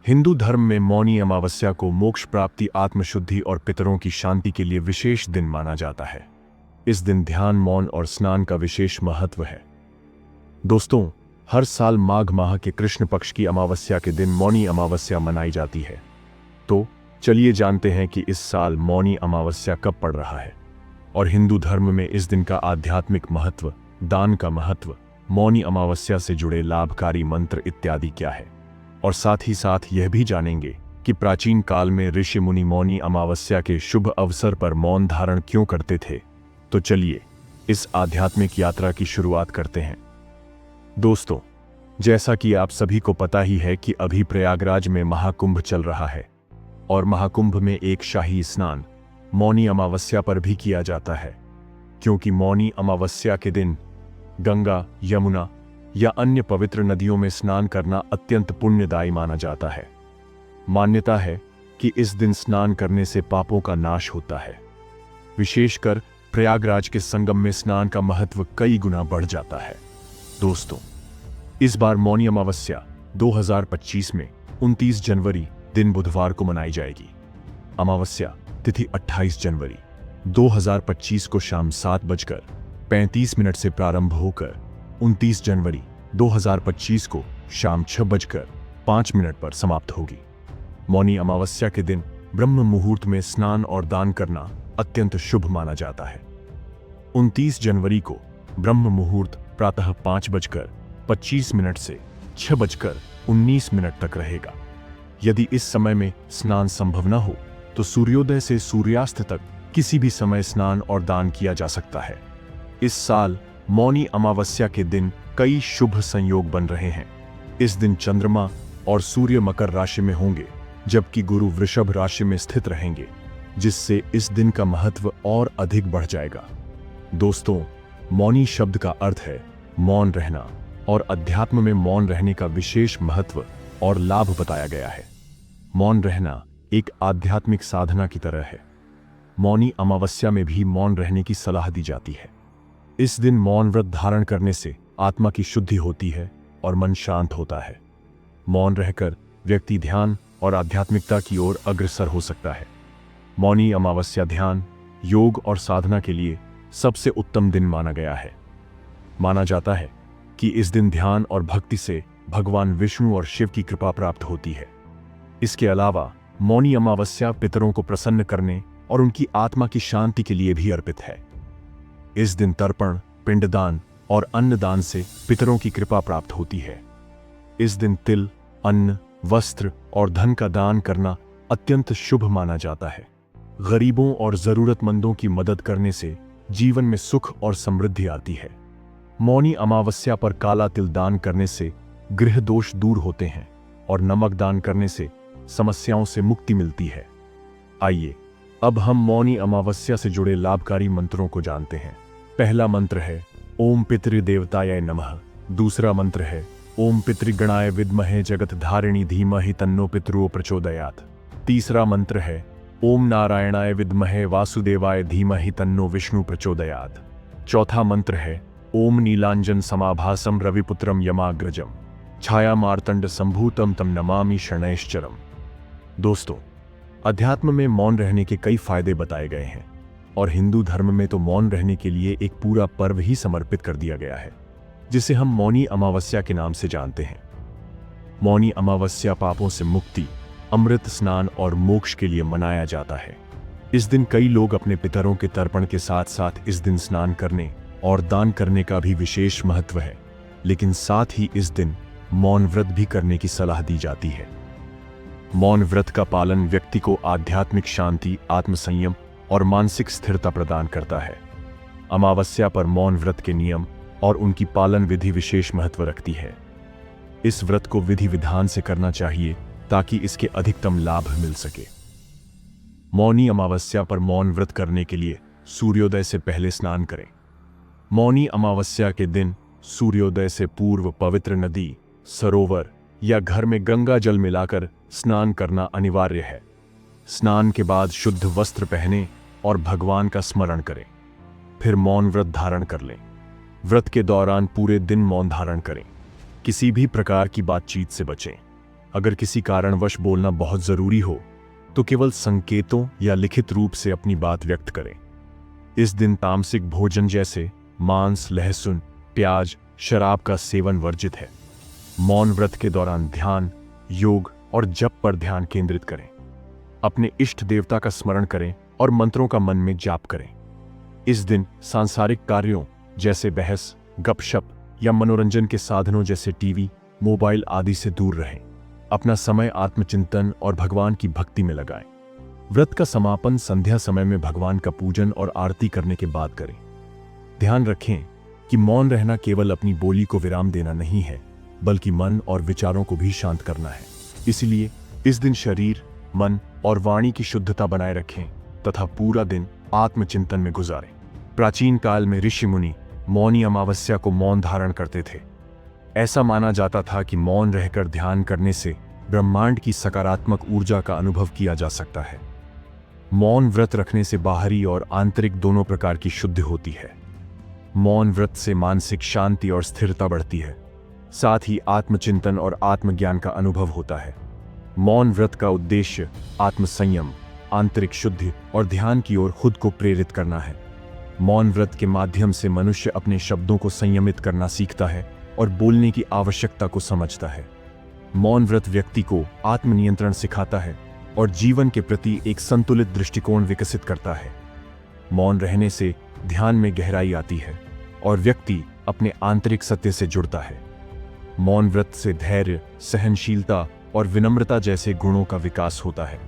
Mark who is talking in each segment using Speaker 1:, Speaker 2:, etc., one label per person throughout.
Speaker 1: हिंदू धर्म में मौनी अमावस्या को मोक्ष प्राप्ति, आत्मशुद्धि और पितरों की शांति के लिए विशेष दिन माना जाता है। इस दिन ध्यान, मौन और स्नान का विशेष महत्व है। दोस्तों, हर साल माघ माह के कृष्ण पक्ष की अमावस्या के दिन मौनी अमावस्या मनाई जाती है। तो चलिए जानते हैं कि इस साल मौनी अमावस्या कब पड़ रहा है और हिंदू धर्म में इस दिन का आध्यात्मिक महत्व, दान का महत्व, मौनी अमावस्या से जुड़े लाभकारी मंत्र इत्यादि क्या है। और साथ ही साथ यह भी जानेंगे कि प्राचीन काल में ऋषि मुनि मौनी अमावस्या के शुभ अवसर पर मौन धारण क्यों करते थे। तो चलिए इस आध्यात्मिक यात्रा की शुरुआत करते हैं। दोस्तों, जैसा कि आप सभी को पता ही है कि अभी प्रयागराज में महाकुंभ चल रहा है और महाकुंभ में एक शाही स्नान मौनी अमावस्या पर भी किया जाता है, क्योंकि मौनी अमावस्या के दिन गंगा, यमुना या अन्य पवित्र नदियों में स्नान करना अत्यंत पुण्यदायी माना जाता है। मान्यता है कि इस दिन स्नान करने से पापों का नाश होता है। विशेषकर प्रयागराज के संगम में स्नान का महत्व कई गुना बढ़ जाता है। दोस्तों, इस बार मौनी अमावस्या 2025 में 29 जनवरी दिन बुधवार को मनाई जाएगी। अमावस्या तिथि 28 जनवरी 2025 को शाम 7:35 से प्रारंभ होकर 29 जनवरी 2025 को शाम 6:05 पर समाप्त होगी। मौनी अमावस्या के दिन ब्रह्म मुहूर्त में स्नान और दान करना अत्यंत शुभ माना जाता है। 29 जनवरी को ब्रह्म मुहूर्त प्रातः 5:25 से 6:19 तक रहेगा। यदि इस समय में स्नान संभव न हो तो सूर्योदय से सूर्यास्त तक किसी भी समय स्नान और दान किया जा सकता है। इस साल मौनी अमावस्या के दिन कई शुभ संयोग बन रहे हैं। इस दिन चंद्रमा और सूर्य मकर राशि में होंगे, जबकि गुरु वृषभ राशि में स्थित रहेंगे, जिससे इस दिन का महत्व और अधिक बढ़ जाएगा। दोस्तों, मौनी शब्द का अर्थ है मौन रहना और अध्यात्म में मौन रहने का विशेष महत्व और लाभ बताया गया है। मौन रहना एक आध्यात्मिक साधना की तरह है। मौनी अमावस्या में भी मौन रहने की सलाह दी जाती है। इस दिन मौन व्रत धारण करने से आत्मा की शुद्धि होती है और मन शांत होता है। मौन रहकर व्यक्ति ध्यान और आध्यात्मिकता की ओर अग्रसर हो सकता है। मौनी अमावस्या ध्यान, योग और साधना के लिए सबसे उत्तम दिन माना गया है। माना जाता है कि इस दिन ध्यान और भक्ति से भगवान विष्णु और शिव की कृपा प्राप्त होती है। इसके अलावा मौनी अमावस्या पितरों को प्रसन्न करने और उनकी आत्मा की शांति के लिए भी अर्पित है। इस दिन तर्पण, पिंडदान और अन्नदान से पितरों की कृपा प्राप्त होती है। इस दिन तिल, अन्न, वस्त्र और धन का दान करना अत्यंत शुभ माना जाता है। गरीबों और जरूरतमंदों की मदद करने से जीवन में सुख और समृद्धि आती है। मौनी अमावस्या पर काला तिल दान करने से गृह दोष दूर होते हैं और नमक दान करने से समस्याओं से मुक्ति मिलती है। आइए अब हम मौनी अमावस्या से जुड़े लाभकारी मंत्रों को जानते हैं। पहला मंत्र है ओम पितृदेवताय नमः। दूसरा मंत्र है ओम पितृगणाय विद्महे जगत धारिणी धीमहि तन्नो पितरो प्रचोदयात्। तीसरा मंत्र है ओम नारायणाय विद्महे वासुदेवाय धीमहि तन्नो विष्णु प्रचोदयात्। चौथा मंत्र है ओम नीलांजन समाभासम रविपुत्रम यमाग्रजम छाया मार्तंड संभूतम तम नमामि शरणैश्चरम। दोस्तों, अध्यात्म में मौन रहने के कई फायदे बताए गए हैं और हिंदू धर्म में तो मौन रहने के लिए एक पूरा पर्व ही समर्पित कर दिया गया है, जिसे हम मौनी अमावस्या के नाम से जानते हैं। मौनी अमावस्या पापों से मुक्ति, अमृत स्नान और मोक्ष के लिए मनाया जाता है। इस दिन कई लोग अपने पितरों के तर्पण के साथ साथ इस दिन स्नान करने और दान करने का भी विशेष महत्व है, लेकिन साथ ही इस दिन मौन व्रत भी करने की सलाह दी जाती है। मौन व्रत का पालन व्यक्ति को आध्यात्मिक शांति, आत्मसंयम और मानसिक स्थिरता प्रदान करता है। अमावस्या पर मौन व्रत के नियम और उनकी पालन विधि विशेष महत्व रखती है। इस व्रत को विधि विधान से करना चाहिए ताकि इसके अधिकतम लाभ मिल सके। मौनी अमावस्या पर मौन व्रत करने के लिए सूर्योदय से पहले स्नान करें। मौनी अमावस्या के दिन सूर्योदय से पूर्व पवित्र नदी, सरोवर या घर में गंगा जल मिलाकर स्नान करना अनिवार्य है। स्नान के बाद शुद्ध वस्त्र पहने और भगवान का स्मरण करें। फिर मौन व्रत धारण कर लें। व्रत के दौरान पूरे दिन मौन धारण करें। किसी भी प्रकार की बातचीत से बचें। अगर किसी कारणवश बोलना बहुत जरूरी हो तो केवल संकेतों या लिखित रूप से अपनी बात व्यक्त करें। इस दिन तामसिक भोजन जैसे मांस, लहसुन, प्याज, शराब का सेवन वर्जित है। मौन व्रत के दौरान ध्यान, योग और जप पर ध्यान केंद्रित करें। अपने इष्ट देवता का स्मरण करें और मंत्रों का मन में जाप करें। इस दिन सांसारिक कार्यों जैसे बहस, गपशप या मनोरंजन के साधनों जैसे टीवी, मोबाइल आदि से दूर रहें। अपना समय आत्मचिंतन और भगवान की भक्ति में लगाएं। व्रत का समापन संध्या समय में भगवान का पूजन और आरती करने के बाद करें। ध्यान रखें कि मौन रहना केवल अपनी बोली को विराम देना नहीं है, बल्कि मन और विचारों को भी शांत करना है। इसलिए इस दिन शरीर, मन और वाणी की शुद्धता बनाए रखें तथा पूरा दिन आत्मचिंतन में गुजारें। प्राचीन काल में ऋषि मुनि मौनी अमावस्या को मौन धारण करते थे। ऐसा माना जाता था कि मौन रहकर ध्यान करने से ब्रह्मांड की सकारात्मक ऊर्जा का अनुभव किया जा सकता है। मौन व्रत रखने से बाहरी और आंतरिक दोनों प्रकार की शुद्धि होती है। मौन व्रत से मानसिक शांति और स्थिरता बढ़ती है, साथ ही आत्मचिंतन और आत्मज्ञान का अनुभव होता है। मौन व्रत का उद्देश्य आत्मसंयम, आंतरिक शुद्धि और ध्यान की ओर खुद को प्रेरित करना है। मौन व्रत के माध्यम से मनुष्य अपने शब्दों को संयमित करना सीखता है और बोलने की आवश्यकता को समझता है। मौन व्रत व्यक्ति को आत्मनियंत्रण सिखाता है और जीवन के प्रति एक संतुलित दृष्टिकोण विकसित करता है। मौन रहने से ध्यान में गहराई आती है और व्यक्ति अपने आंतरिक सत्य से जुड़ता है। मौन व्रत से धैर्य, सहनशीलता और विनम्रता जैसे गुणों का विकास होता है।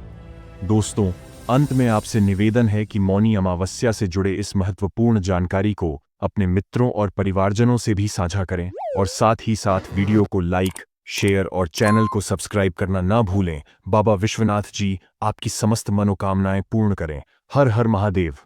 Speaker 1: दोस्तों, अंत में आपसे निवेदन है कि मौनी अमावस्या से जुड़े इस महत्वपूर्ण जानकारी को अपने मित्रों और परिवारजनों से भी साझा करें और साथ ही साथ वीडियो को लाइक, शेयर और चैनल को सब्सक्राइब करना ना भूलें। बाबा विश्वनाथ जी आपकी समस्त मनोकामनाएं पूर्ण करें। हर हर महादेव।